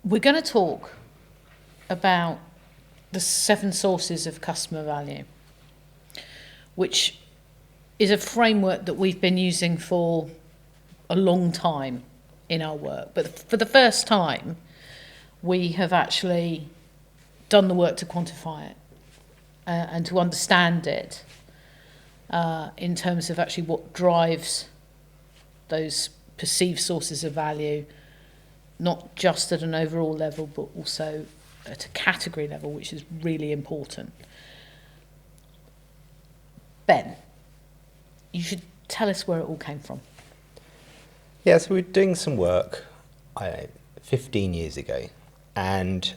We're going to talk about the 7 sources of customer value, which is a framework that we've been using for a long time in our work. But for the first time, we have actually done the work to quantify it and to understand it in terms of actually what drives those perceived sources of value, not just at an overall level, but also at a category level, which is really important. Ben, you should tell us where it all came from. Yeah, so we were doing some work 15 years ago, and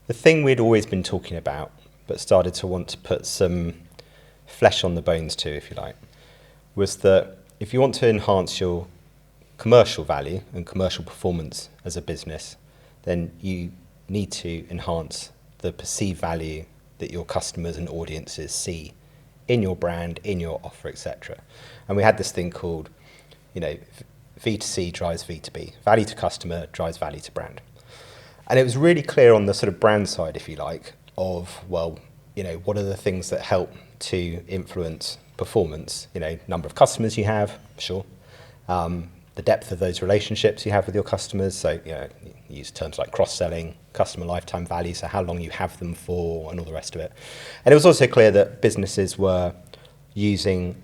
the thing we'd always been talking about, but started to want to put some flesh on the bones to, if you like, was that if you want to enhance your commercial value and commercial performance as a business, then you need to enhance the perceived value that your customers and audiences see in your brand, in your offer, etc. And we had this thing called, V2C drives V2B. Value to customer drives value to brand. And it was really clear on the sort of brand side, if you like, of, what are the things that help to influence performance? Number of customers you have, sure. The depth of those relationships you have with your customers. So, you use terms like cross-selling, customer lifetime value, so how long you have them for, and all the rest of it. And it was also clear that businesses were using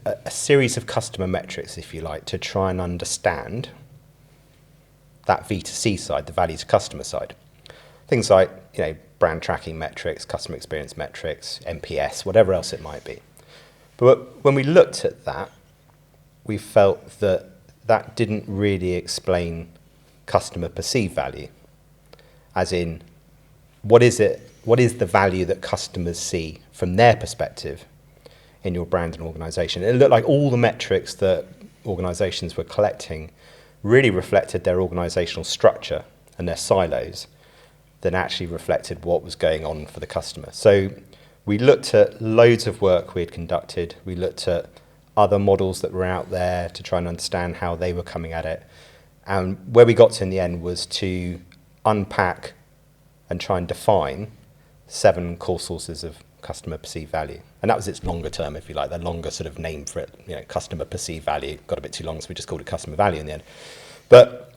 a series of customer metrics, if you like, to try and understand that V2C side, the value to customer side. Things like, brand tracking metrics, customer experience metrics, NPS, whatever else it might be. But when we looked at that, we felt that didn't really explain customer perceived value. As in, what is the value that customers see from their perspective in your brand and organisation? It looked like all the metrics that organisations were collecting really reflected their organisational structure and their silos than actually reflected what was going on for the customer. So we looked at loads of work we had conducted. We looked at other models that were out there to try and understand how they were coming at it. And where we got to in the end was to unpack and try and define 7 core sources of customer perceived value. And that was its longer term, if you like, the longer sort of name for it. Customer perceived value got a bit too long, so we just called it customer value in the end. But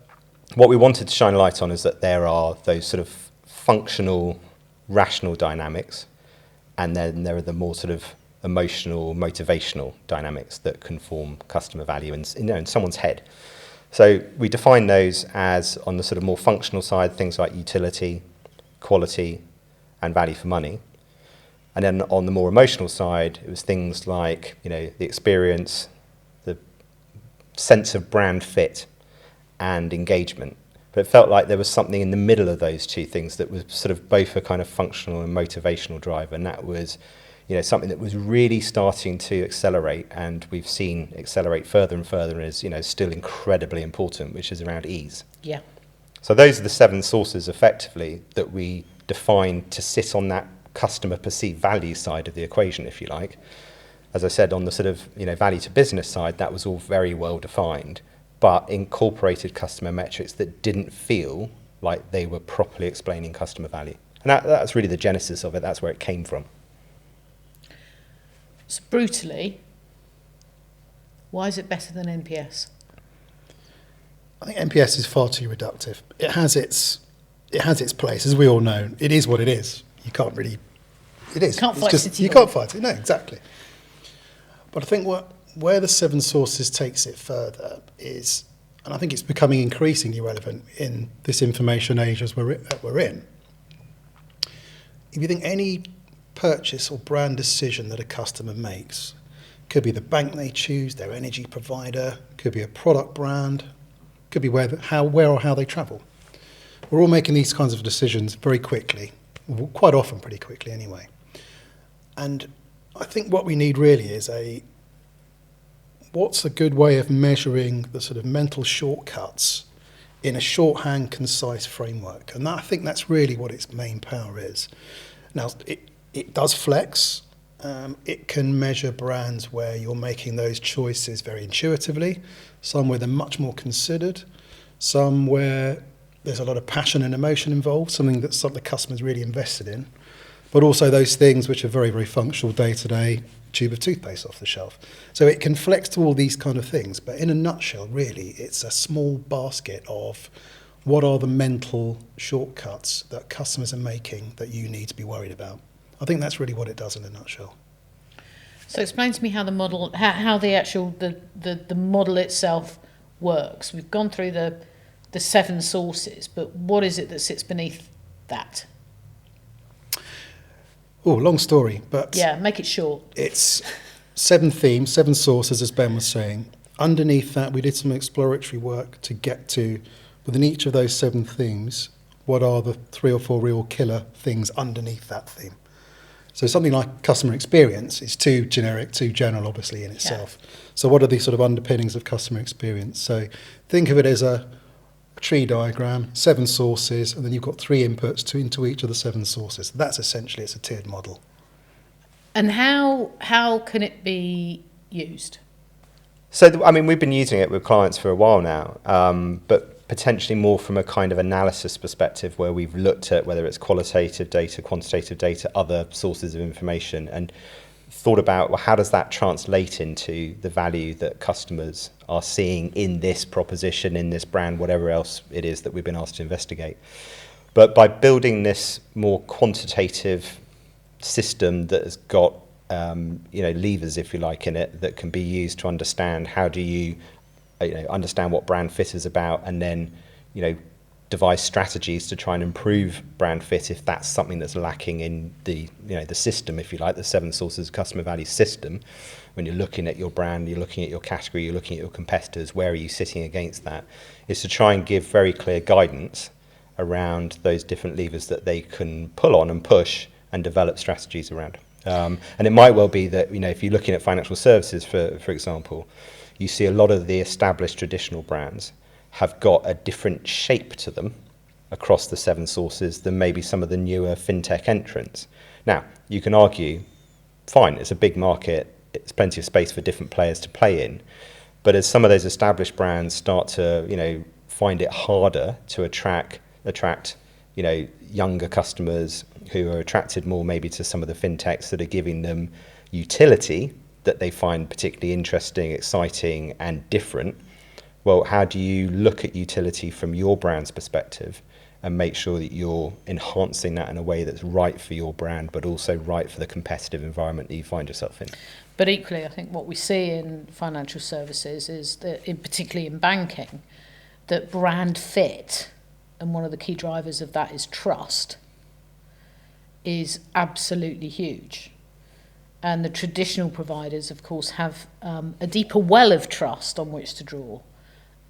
what we wanted to shine a light on is that there are those sort of functional, rational dynamics, and then there are the more sort of emotional, motivational dynamics that can form customer value in someone's head. So we define those as, on the sort of more functional side, things like utility, quality, and value for money. And then on the more emotional side, it was things like, the experience, the sense of brand fit, and engagement. But it felt like there was something in the middle of those two things that was sort of both a kind of functional and motivational drive, and that was something that was really starting to accelerate, and we've seen accelerate further and further, and is still incredibly important, which is around ease. Yeah. So those are the 7 sources effectively that we defined to sit on that customer perceived value side of the equation, if you like. As I said, on the sort of value to business side, that was all very well defined, but incorporated customer metrics that didn't feel like they were properly explaining customer value. And that's really the genesis of it. That's where it came from. So brutally, why is it better than NPS? I think NPS is far too reductive. It has its place, as we all know. It is what it is. You can't really. It is. Can't fight it. You can't fight it. No, exactly. But I think where the 7 sources takes it further is, and I think it's becoming increasingly relevant in this information age as we're in. If you think any purchase or brand decision that a customer makes, could be the bank they choose, their energy provider, could be a product brand, could be where or how they travel. We're all making these kinds of decisions very quickly, quite often pretty quickly anyway. And I think what we need really is what's a good way of measuring the sort of mental shortcuts in a shorthand, concise framework. And I think that's really what its main power is. Now, it does flex. It can measure brands where you're making those choices very intuitively, some where they're much more considered, some where there's a lot of passion and emotion involved, something that the customer's really invested in, but also those things which are very, very functional day-to-day, tube of toothpaste off the shelf. So it can flex to all these kind of things, but in a nutshell, really, it's a small basket of what are the mental shortcuts that customers are making that you need to be worried about. I think that's really what it does in a nutshell. So explain to me how the model, how the actual the model itself works. We've gone through the 7 sources, but what is it that sits beneath that? Oh, long story, but yeah, make it short. It's 7 themes, 7 sources, as Ben was saying. Underneath that, we did some exploratory work to get to, within each of those 7 themes, what are the 3 or 4 real killer things underneath that theme. So something like customer experience is too generic, too general, obviously, in itself. Yeah. So what are the sort of underpinnings of customer experience? So think of it as a tree diagram, 7 sources, and then you've got 3 inputs into each of the 7 sources. That's essentially, it's a tiered model. And how can it be used? So, I mean, we've been using it with clients for a while now, but potentially more from a kind of analysis perspective where we've looked at whether it's qualitative data, quantitative data, other sources of information, and thought about, well, how does that translate into the value that customers are seeing in this proposition, in this brand, whatever else it is that we've been asked to investigate. But by building this more quantitative system that has got levers, if you like, in it that can be used to understand how do you understand what brand fit is about, and then devise strategies to try and improve brand fit if that's something that's lacking in the the system, if you like, the 7 sources of customer value system. When you're looking at your brand, you're looking at your category, you're looking at your competitors, where are you sitting against that, is to try and give very clear guidance around those different levers that they can pull on and push and develop strategies around. And it might well be that if you're looking at financial services, for example, you see a lot of the established traditional brands have got a different shape to them across the 7 sources than maybe some of the newer fintech entrants. Now, you can argue, fine, it's a big market, it's plenty of space for different players to play in, but as some of those established brands start to, find it harder to attract, younger customers who are attracted more maybe to some of the fintechs that are giving them utility that they find particularly interesting, exciting, and different. Well, how do you look at utility from your brand's perspective and make sure that you're enhancing that in a way that's right for your brand, but also right for the competitive environment that you find yourself in? But equally, I think what we see in financial services is that, particularly in banking, that brand fit, and one of the key drivers of that is trust, is absolutely huge. And the traditional providers, of course, have a deeper well of trust on which to draw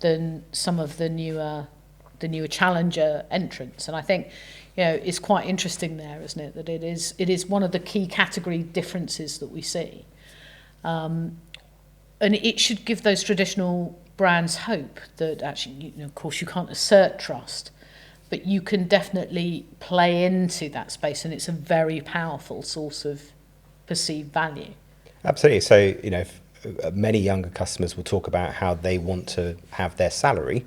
than some of the newer challenger entrants. And I think, it's quite interesting there, isn't it, that it is one of the key category differences that we see. And it should give those traditional brands hope that actually, of course, you can't assert trust, but you can definitely play into that space, and it's a very powerful source of perceived value. Absolutely. So, many younger customers will talk about how they want to have their salary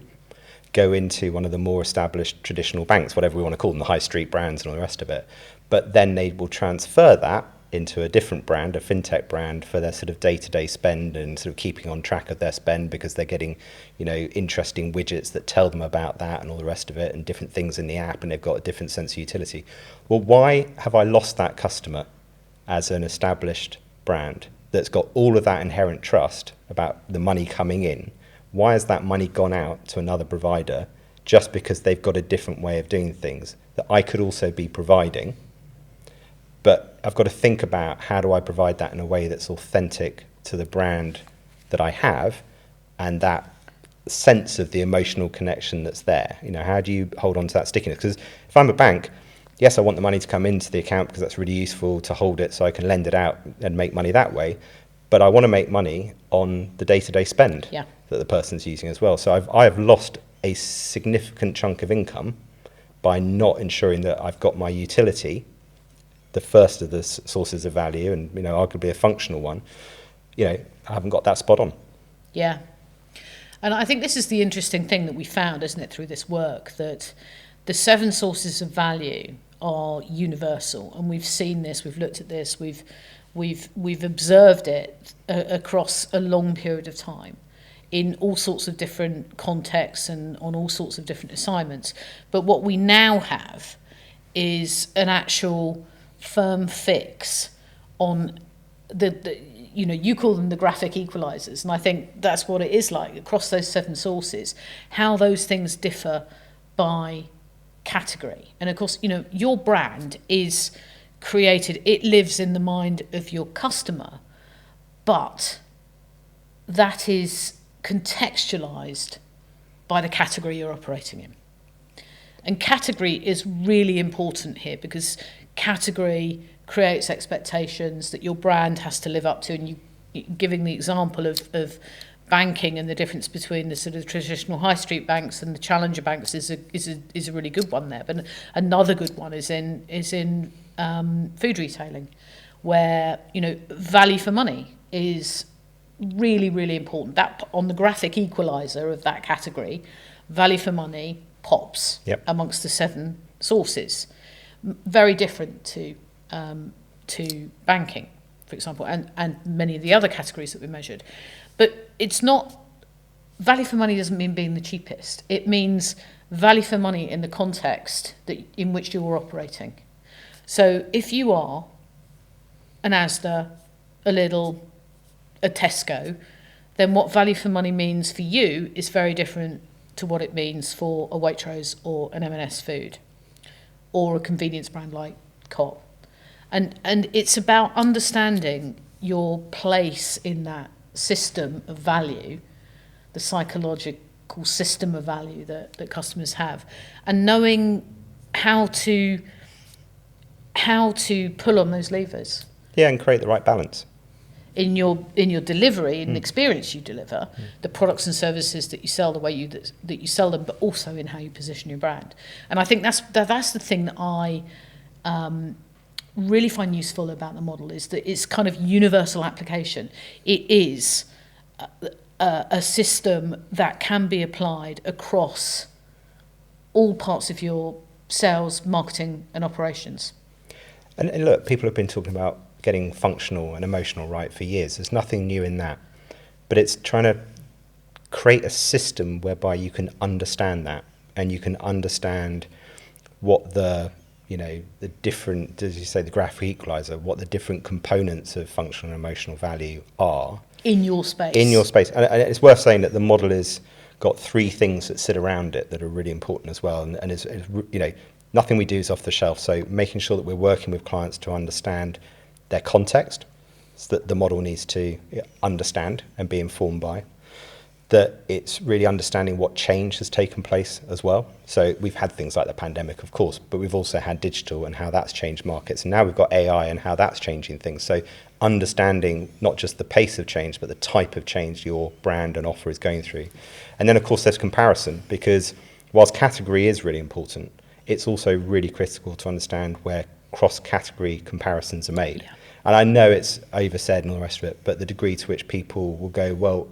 go into one of the more established traditional banks, whatever we want to call them, the high street brands and all the rest of it. But then they will transfer that into a different brand, a fintech brand, for their sort of day-to-day spend and sort of keeping on track of their spend, because they're getting, interesting widgets that tell them about that and all the rest of it, and different things in the app, and they've got a different sense of utility. Well, why have I lost that customer as an established brand that's got all of that inherent trust about the money coming in? Why has that money gone out to another provider just because they've got a different way of doing things that I could also be providing? But I've got to think about, how do I provide that in a way that's authentic to the brand that I have, and that sense of the emotional connection that's there? How do you hold on to that stickiness? Because if I'm a bank, yes, I want the money to come into the account because that's really useful to hold it so I can lend it out and make money that way. But I want to make money on the day-to-day spend that the person's using as well. So I've lost a significant chunk of income by not ensuring that I've got my utility, the first of the sources of value, and arguably a functional one. I haven't got that spot on. Yeah. And I think this is the interesting thing that we found, isn't it, through this work, that the 7 sources of value are universal, and we've seen this, we've looked at this, we've observed it across a long period of time in all sorts of different contexts and on all sorts of different assignments. But what we now have is an actual firm fix on the you call them the graphic equalizers, and I think that's what it is like across those 7 sources, how those things differ by category. And of course, your brand is created, it lives in the mind of your customer, but that is contextualized by the category you're operating in. And category is really important here, because category creates expectations that your brand has to live up to. And you giving the example of banking and the difference between the sort of traditional high street banks and the challenger banks is a really good one there. But another good one is in food retailing, where value for money is really, really important. That on the graphic equalizer of that category, value for money pops amongst the 7 sources. Very different to banking, for example, and many of the other categories that we measured. But it's not, value for money doesn't mean being the cheapest. It means value for money in the context in which you're operating. So if you are an Asda, a Lidl, a Tesco, then what value for money means for you is very different to what it means for a Waitrose or an M&S Food or a convenience brand like Co-op. And it's about understanding your place in that system of value, the psychological system of value that customers have, and knowing how to pull on those levers. Yeah, and create the right balance. In your delivery, in the experience you deliver, the products and services that you sell, the way that you sell them, but also in how you position your brand. And I think that's the thing that I really find useful about the model, is that it's kind of universal application. It is a system that can be applied across all parts of your sales, marketing, and operations. And look, people have been talking about getting functional and emotional right for years. There's nothing new in that. But it's trying to create a system whereby you can understand that, and you can understand what the different, as you say, the graphic equalizer, what the different components of functional and emotional value are. In your space. And it's worth saying that the model has got 3 things that sit around it that are really important as well. And it's nothing we do is off the shelf. So making sure that we're working with clients to understand their context, so that the model needs to understand and be informed by. That it's really understanding what change has taken place as well. So we've had things like the pandemic, of course, but we've also had digital and how that's changed markets. And now we've got AI and how that's changing things. So understanding not just the pace of change, but the type of change your brand and offer is going through. And then, of course, there's comparison, because whilst category is really important, it's also really critical to understand where cross-category comparisons are made. Yeah. And I know it's oversaid and all the rest of it, but the degree to which people will go, well,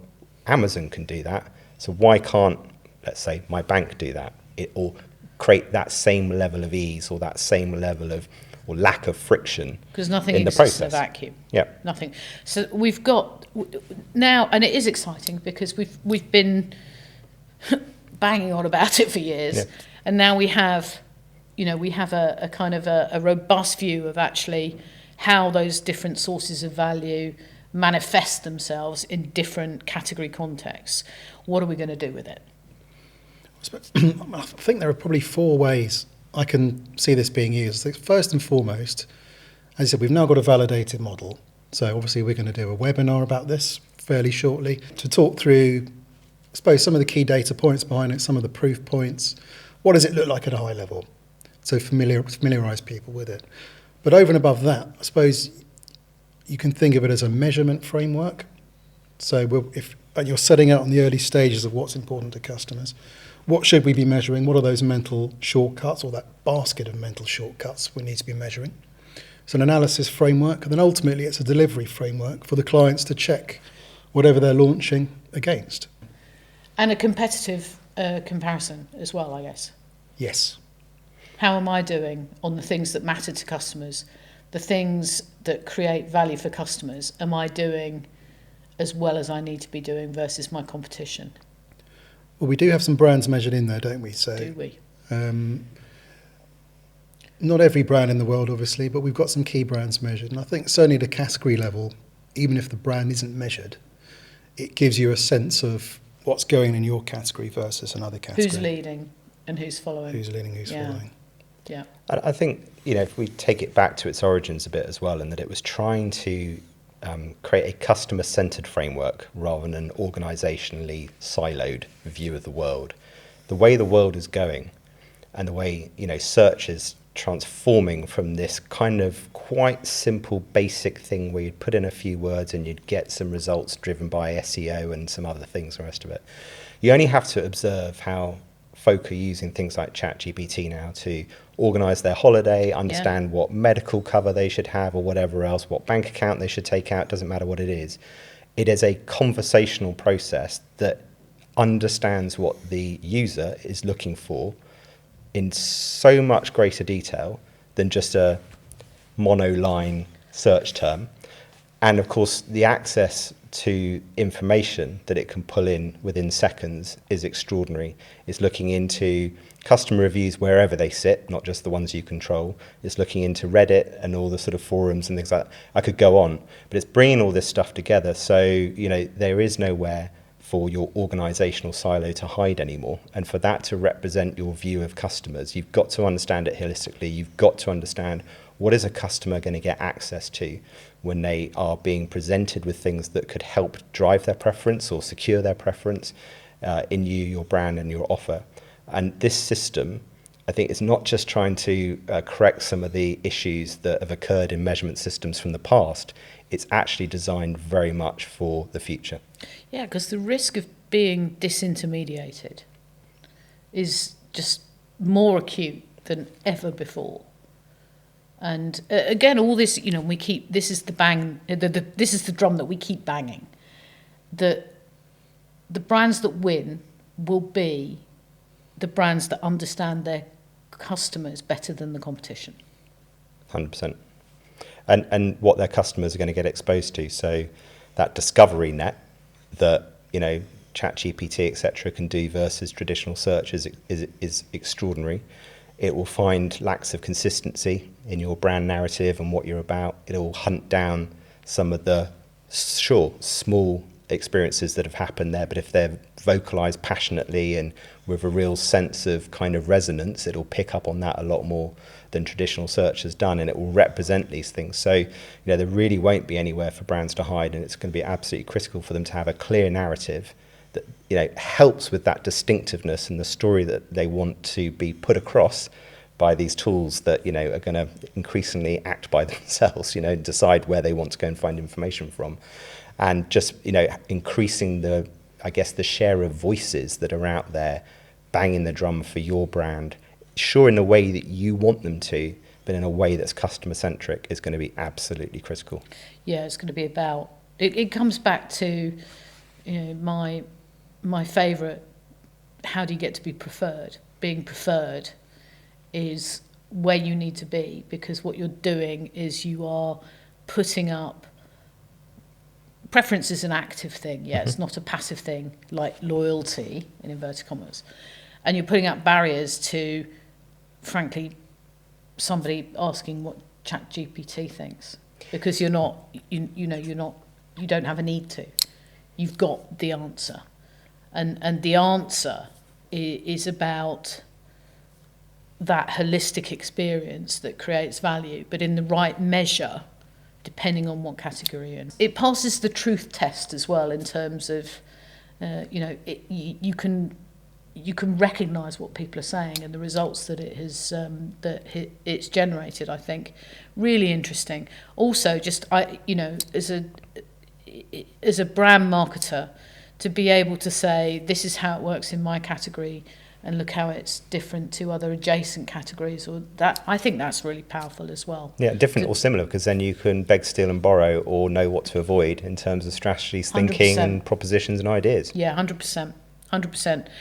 Amazon can do that, so why can't, let's say, my bank do that? Or create that same level of ease, or that same level of, or lack of friction. Because nothing in exists in a vacuum. Yeah. Nothing. So we've got now, and it is exciting because we've been banging on about it for years, and now we have a kind of a robust view of actually how those different sources of value manifest themselves in different category contexts. What are we going to do with it? I think there are probably 4 ways I can see this being used. First and foremost, as I said, we've now got a validated model. So obviously we're going to do a webinar about this fairly shortly to talk through, I suppose, some of the key data points behind it, some of the proof points. What does it look like at a high level? So familiarise people with it. But over and above that, I suppose you can think of it as a measurement framework. So if you're setting out on the early stages of what's important to customers, what should we be measuring? What are those mental shortcuts, or that basket of mental shortcuts we need to be measuring? It's an analysis framework, and then ultimately it's a delivery framework for the clients to check whatever they're launching against. And a competitive comparison as well, I guess. Yes. How am I doing on the things that matter to customers? The things that create value for customers, am I doing as well as I need to be doing versus my competition? Well, we do have some brands measured in there, don't we? So, Do we? not every brand in the world, obviously, but we've got some key brands measured. And I think certainly at a category level, even if the brand isn't measured, it gives you a sense of what's going in your category versus another category. Who's leading and who's following? Who's leading, who's following. Yeah. I think, if we take it back to its origins a bit as well, and that it was trying to create a customer-centered framework rather than an organisationally siloed view of the world. The way the world is going and the way, search is transforming from this kind of quite simple, basic thing where you'd put in a few words and you'd get some results driven by SEO and some other things, the rest of it. You only have to observe how folk are using things like ChatGPT now to organise their holiday, understand what medical cover they should have or whatever else, what bank account they should take out, doesn't matter what it is. It is a conversational process that understands what the user is looking for in so much greater detail than just a monoline search term. And of course, the access to information that it can pull in within seconds is extraordinary. It's looking into customer reviews wherever they sit, not just the ones you control. It's looking into Reddit and all the sort of forums and things like that. I could go on, but it's bringing all this stuff together. So, there is nowhere for your organisational silo to hide anymore. And for that to represent your view of customers, you've got to understand it holistically. You've got to understand what is a customer going to get access to when they are being presented with things that could help drive their preference or secure their preference in you, your brand and your offer. And this system, I think, is not just trying to correct some of the issues that have occurred in measurement systems from the past. It's actually designed very much for the future. Yeah, because the risk of being disintermediated is just more acute than ever before. And again, all this, this is this is the drum that we keep banging. That the brands that win will be the brands that understand their customers better than the competition. 100%. And what their customers are going to get exposed to. So that discovery net that, ChatGPT, etc., can do versus traditional search is extraordinary. It will find lacks of consistency in your brand narrative and what you're about. It will hunt down some of the, small experiences that have happened there, but if they're vocalized passionately and with a real sense of kind of resonance, it'll pick up on that a lot more than traditional search has done, and it will represent these things. So, there really won't be anywhere for brands to hide, and it's going to be absolutely critical for them to have a clear narrative that, helps with that distinctiveness and the story that they want to be put across by these tools that, are going to increasingly act by themselves, decide where they want to go and find information from. And just, increasing the share of voices that are out there banging the drum for your brand, in the way that you want them to, but in a way that's customer-centric, is going to be absolutely critical. Yeah, it's going to be about... It comes back to, my favourite, how do you get to be preferred? Being preferred is where you need to be, because what you're doing is you are putting up... Preference is an active thing, it's not a passive thing like loyalty, in inverted commas. And you're putting up barriers to, frankly, somebody asking what ChatGPT thinks, because you're not, you don't have a need to. You've got the answer, and the answer is about that holistic experience that creates value, but in the right measure, depending on what category you're in. It passes the truth test as well in terms of, you can recognise what people are saying and the results that it's generated. I think really interesting. Also, just as a brand marketer, to be able to say this is how it works in my category, and look how it's different to other adjacent categories, or that, I think that's really powerful as well. Yeah, different or similar, because then you can beg, steal and borrow, or know what to avoid in terms of strategies, thinking 100%. And propositions and ideas. Yeah, 100%. 100%.